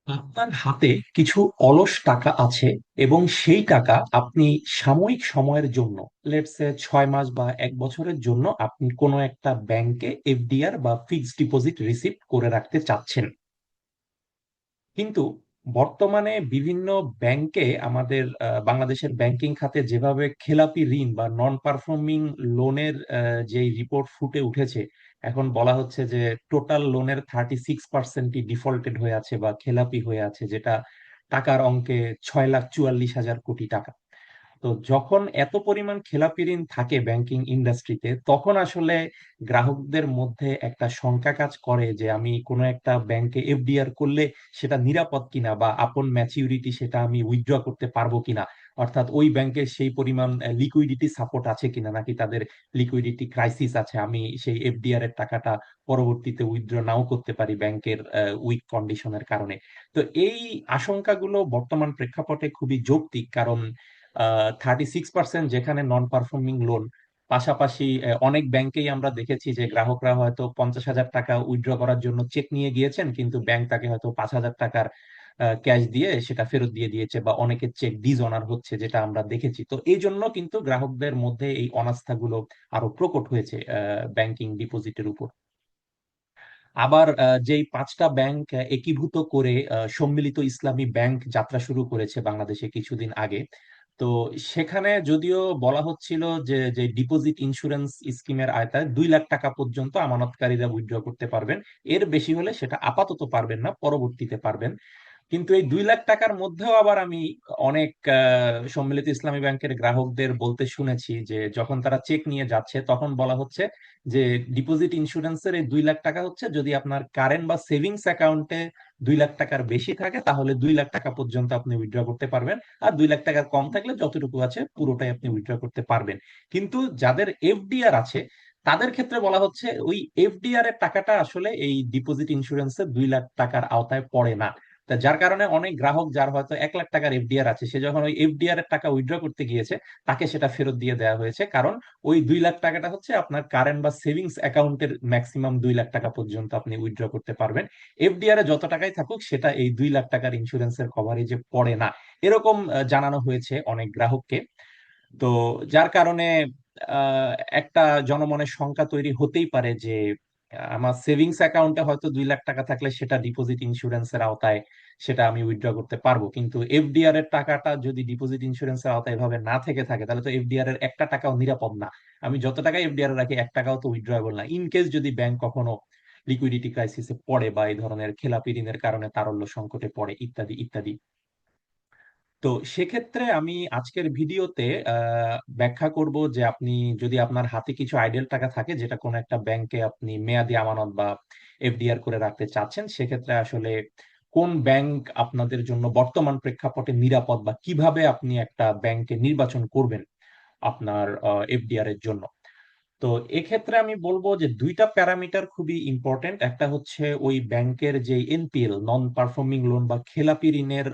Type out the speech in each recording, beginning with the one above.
আপনার হাতে কিছু অলস টাকা আছে এবং সেই টাকা আপনি সাময়িক সময়ের জন্য, লেটস সে 6 মাস বা 1 বছরের জন্য আপনি কোনো একটা ব্যাংকে এফডিআর বা ফিক্সড ডিপোজিট রিসিভ করে রাখতে চাচ্ছেন। কিন্তু বর্তমানে বিভিন্ন ব্যাংকে আমাদের বাংলাদেশের ব্যাংকিং খাতে যেভাবে খেলাপি ঋণ বা নন পারফর্মিং লোনের যে রিপোর্ট ফুটে উঠেছে, এখন বলা হচ্ছে যে টোটাল লোনের 36%ই ডিফল্টেড হয়ে আছে বা খেলাপি হয়ে আছে, যেটা টাকার অঙ্কে 6,44,000 কোটি টাকা। তো যখন এত পরিমাণ খেলাপি ঋণ থাকে ব্যাংকিং ইন্ডাস্ট্রিতে, তখন আসলে গ্রাহকদের মধ্যে একটা শঙ্কা কাজ করে যে আমি কোনো একটা ব্যাংকে এফডিআর করলে সেটা নিরাপদ কিনা, বা আপন ম্যাচিউরিটি সেটা আমি উইথড্র করতে পারবো কিনা, অর্থাৎ ওই ব্যাংকের সেই পরিমাণ লিকুইডিটি সাপোর্ট আছে কিনা, নাকি তাদের লিকুইডিটি ক্রাইসিস আছে, আমি সেই এফডিআর এর টাকাটা পরবর্তীতে উইথড্র নাও করতে পারি ব্যাংকের উইক কন্ডিশনের কারণে। তো এই আশঙ্কাগুলো বর্তমান প্রেক্ষাপটে খুবই যৌক্তিক, কারণ 36% যেখানে নন পারফর্মিং লোন, পাশাপাশি অনেক ব্যাংকেই আমরা দেখেছি যে গ্রাহকরা হয়তো 50,000 টাকা উইথড্র করার জন্য চেক নিয়ে গিয়েছেন, কিন্তু ব্যাংক তাকে হয়তো 5,000 টাকার ক্যাশ দিয়ে সেটা ফেরত দিয়ে দিয়েছে, বা অনেকের চেক ডিসঅনার হচ্ছে, যেটা আমরা দেখেছি। তো এই জন্য কিন্তু গ্রাহকদের মধ্যে এই অনাস্থাগুলো আরো প্রকট হয়েছে ব্যাংকিং ডিপোজিটের উপর। আবার যেই 5টা ব্যাংক একীভূত করে সম্মিলিত ইসলামী ব্যাংক যাত্রা শুরু করেছে বাংলাদেশে কিছুদিন আগে, তো সেখানে যদিও বলা হচ্ছিল যে যে ডিপোজিট ইন্স্যুরেন্স স্কিমের আওতায় 2 লাখ টাকা পর্যন্ত আমানতকারীরা উইথড্র করতে পারবেন, এর বেশি হলে সেটা আপাতত পারবেন না, পরবর্তীতে পারবেন। কিন্তু এই 2 লাখ টাকার মধ্যেও আবার আমি অনেক সম্মিলিত ইসলামী ব্যাংকের গ্রাহকদের বলতে শুনেছি যে যখন তারা চেক নিয়ে যাচ্ছে, তখন বলা হচ্ছে যে ডিপোজিট ইন্স্যুরেন্সের এই 2 লাখ টাকা হচ্ছে যদি আপনার কারেন্ট বা সেভিংস অ্যাকাউন্টে 2 লাখ টাকার বেশি থাকে, তাহলে 2 লাখ টাকা পর্যন্ত আপনি উইথড্র করতে পারবেন। আর 2 লাখ টাকার কম থাকলে যতটুকু আছে পুরোটাই আপনি উইথড্র করতে পারবেন। কিন্তু যাদের এফডিআর আছে, তাদের ক্ষেত্রে বলা হচ্ছে ওই এফডিআর এর টাকাটা আসলে এই ডিপোজিট ইন্স্যুরেন্সের 2 লাখ টাকার আওতায় পড়ে না। তা যার কারণে অনেক গ্রাহক, যার হয়তো 1 লাখ টাকার এফডিআর আছে, সে যখন ওই এফডিআর এর টাকা উইথড্র করতে গিয়েছে, তাকে সেটা ফেরত দিয়ে দেওয়া হয়েছে, কারণ ওই 2 লাখ টাকাটা হচ্ছে আপনার কারেন্ট বা সেভিংস অ্যাকাউন্টের ম্যাক্সিমাম 2 লাখ টাকা পর্যন্ত আপনি উইথড্র করতে পারবেন। এফডিআর এ যত টাকাই থাকুক সেটা এই 2 লাখ টাকার ইন্স্যুরেন্সের কভারেজে পড়ে না, এরকম জানানো হয়েছে অনেক গ্রাহককে। তো যার কারণে আহ, একটা জনমনের শঙ্কা তৈরি হতেই পারে যে আমার সেভিংস অ্যাকাউন্টে হয়তো 2 লাখ টাকা থাকলে সেটা ডিপোজিট ইন্স্যুরেন্সের আওতায়, সেটা আমি উইথড্র করতে পারবো, কিন্তু এফডিআর এর টাকাটা যদি ডিপোজিট ইন্স্যুরেন্সের আওতায় এভাবে না থেকে থাকে, তাহলে তো এফডিআর এর একটা টাকাও নিরাপদ না। আমি যত টাকা এফডিআর রাখি, 1 টাকাও তো উইথড্রয়েবল না, ইন কেস যদি ব্যাংক কখনো লিকুইডিটি ক্রাইসিসে পড়ে, বা এই ধরনের খেলাপি ঋণের কারণে তারল্য সংকটে পড়ে, ইত্যাদি ইত্যাদি। তো সেক্ষেত্রে আমি আজকের ভিডিওতে ব্যাখ্যা করব যে আপনি যদি আপনার হাতে কিছু আইডেল টাকা থাকে, যেটা কোনো একটা ব্যাংকে আপনি মেয়াদি আমানত বা এফডিআর করে রাখতে চাচ্ছেন, সেক্ষেত্রে আসলে কোন ব্যাংক আপনাদের জন্য বর্তমান প্রেক্ষাপটে নিরাপদ, বা কিভাবে আপনি একটা ব্যাংকে নির্বাচন করবেন আপনার এফডিআর এর জন্য। তো এক্ষেত্রে আমি বলবো যে 2টা প্যারামিটার খুবই ইম্পর্টেন্ট। একটা হচ্ছে ওই ব্যাংকের যে এনপিএল, নন পারফর্মিং লোন বা খেলাপি ঋণের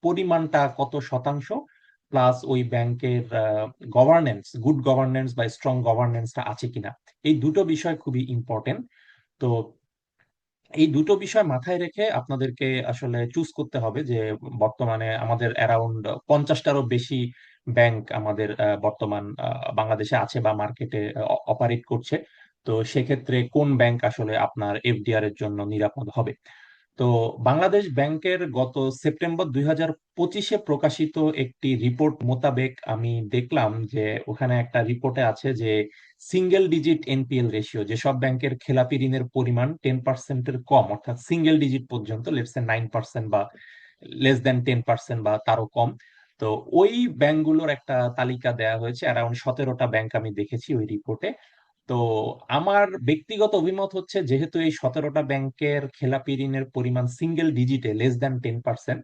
পরিমাণটা কত শতাংশ, প্লাস ওই ব্যাংকের গভর্নেন্স, গুড গভর্নেন্স বা স্ট্রং গভর্নেন্সটা আছে কিনা। এই দুটো বিষয় খুবই ইম্পর্টেন্ট। তো এই দুটো বিষয় মাথায় রেখে আপনাদেরকে আসলে চুজ করতে হবে যে বর্তমানে আমাদের অ্যারাউন্ড 50টারও বেশি ব্যাংক আমাদের বর্তমান বাংলাদেশে আছে বা মার্কেটে অপারেট করছে। তো সেক্ষেত্রে কোন ব্যাংক আসলে আপনার এফডিআর এর জন্য নিরাপদ হবে। তো বাংলাদেশ ব্যাংকের গত সেপ্টেম্বর 2025-এ প্রকাশিত একটি রিপোর্ট মোতাবেক আমি দেখলাম যে ওখানে একটা রিপোর্টে আছে যে সিঙ্গেল ডিজিট এনপিএল রেশিও, যেসব ব্যাংকের খেলাপি ঋণের পরিমাণ 10%-এর কম, অর্থাৎ সিঙ্গেল ডিজিট পর্যন্ত, লেটস সে 9% বা লেস দেন 10% বা তারও কম। তো ওই ব্যাংকগুলোর একটা তালিকা দেয়া হয়েছে, অ্যারাউন্ড 17টা ব্যাংক আমি দেখেছি ওই রিপোর্টে। তো আমার ব্যক্তিগত অভিমত হচ্ছে, যেহেতু এই 17টা ব্যাংকের খেলাপি ঋণের পরিমাণ সিঙ্গেল ডিজিটে, লেস দ্যান 10%,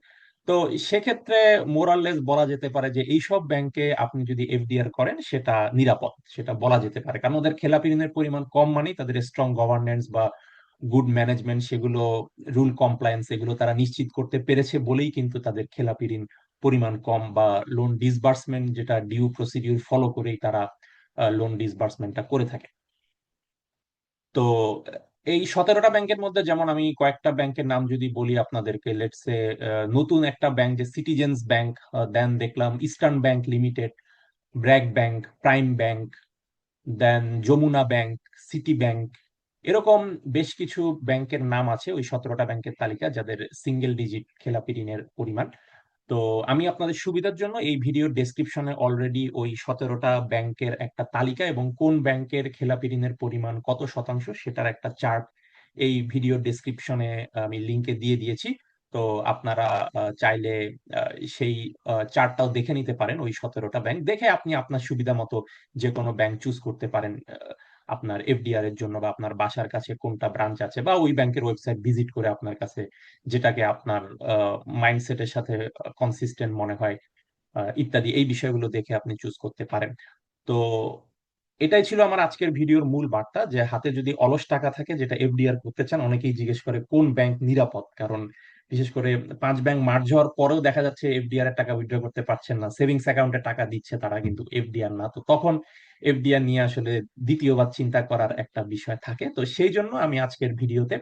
তো সেক্ষেত্রে মোরাললেস বলা যেতে পারে যে এইসব ব্যাংকে আপনি যদি এফডিআর করেন সেটা নিরাপদ, সেটা বলা যেতে পারে, কারণ ওদের খেলাপি ঋণের পরিমাণ কম, মানেই তাদের স্ট্রং গভর্নেন্স বা গুড ম্যানেজমেন্ট, সেগুলো রুল কমপ্লায়েন্স, এগুলো তারা নিশ্চিত করতে পেরেছে বলেই কিন্তু তাদের খেলাপি ঋণ পরিমাণ কম, বা লোন ডিসবার্সমেন্ট যেটা ডিউ প্রসিডিউর ফলো করেই তারা লোন ডিসবার্সমেন্টটা করে থাকে। তো এই 17টা ব্যাংকের মধ্যে যেমন আমি কয়েকটা ব্যাংকের নাম যদি বলি আপনাদেরকে, লেটসে নতুন একটা ব্যাংক যে সিটিজেন্স ব্যাংক, দেন দেখলাম Eastern Bank Limited, BRAC Bank, Prime Bank, then Jamuna Bank, City Bank, এরকম বেশ কিছু ব্যাংকের নাম আছে ওই 17টা ব্যাংকের তালিকা যাদের সিঙ্গেল ডিজিট খেলাপি ঋণের পরিমাণ। তো আমি আপনাদের সুবিধার জন্য এই ভিডিওর ডেসক্রিপশনে অলরেডি ওই 17টা ব্যাংকের একটা তালিকা এবং কোন ব্যাংকের খেলাপি ঋণের পরিমাণ কত শতাংশ সেটার একটা চার্ট এই ভিডিওর ডেসক্রিপশনে আমি লিংকে দিয়ে দিয়েছি। তো আপনারা চাইলে সেই চার্টটাও দেখে নিতে পারেন। ওই 17টা ব্যাংক দেখে আপনি আপনার সুবিধা মতো যে কোনো ব্যাংক চুজ করতে পারেন আপনার এফডিআর এর জন্য, বা আপনার বাসার কাছে কোনটা ব্রাঞ্চ আছে, বা ওই ব্যাংকের ওয়েবসাইট ভিজিট করে আপনার কাছে যেটাকে আপনার মাইন্ডসেটের সাথে কনসিস্টেন্ট মনে হয়, ইত্যাদি এই বিষয়গুলো দেখে আপনি চুজ করতে পারেন। তো এটাই ছিল আমার আজকের ভিডিওর মূল বার্তা, যে হাতে যদি অলস টাকা থাকে যেটা এফডিআর করতে চান, অনেকেই জিজ্ঞেস করে কোন ব্যাংক নিরাপদ, কারণ বিশেষ করে 5 ব্যাংক মার্জ হওয়ার পরেও দেখা যাচ্ছে এফডিআর এর টাকা উইথড্র করতে পারছেন না, সেভিংস অ্যাকাউন্টে টাকা দিচ্ছে তারা কিন্তু এফডিআর না। তো তখন এফডিআর নিয়ে আসলে দ্বিতীয়বার চিন্তা করার একটা বিষয় থাকে। তো সেই জন্য আমি আজকের ভিডিওতে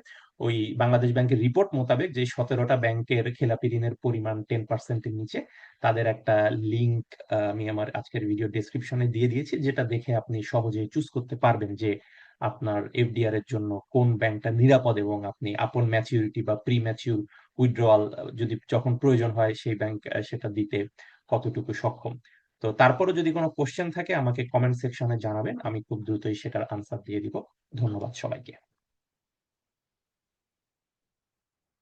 ওই বাংলাদেশ ব্যাংকের রিপোর্ট মোতাবেক যে 17টা ব্যাংকের খেলাপি ঋণের পরিমাণ 10%-এর নিচে, তাদের একটা লিংক আমি আমার আজকের ভিডিও ডেসক্রিপশনে দিয়ে দিয়েছি, যেটা দেখে আপনি সহজেই চুজ করতে পারবেন যে আপনার এফডিআর এর জন্য কোন ব্যাংকটা নিরাপদ, এবং আপনি আপন ম্যাচিউরিটি বা প্রি ম্যাচিউর উইথড্রয়াল যদি যখন প্রয়োজন হয় সেই ব্যাংক সেটা দিতে কতটুকু সক্ষম। তো তারপরে যদি কোনো কোশ্চেন থাকে আমাকে কমেন্ট সেকশনে জানাবেন, আমি খুব দ্রুতই সেটার আনসার দিয়ে দিব। ধন্যবাদ সবাইকে।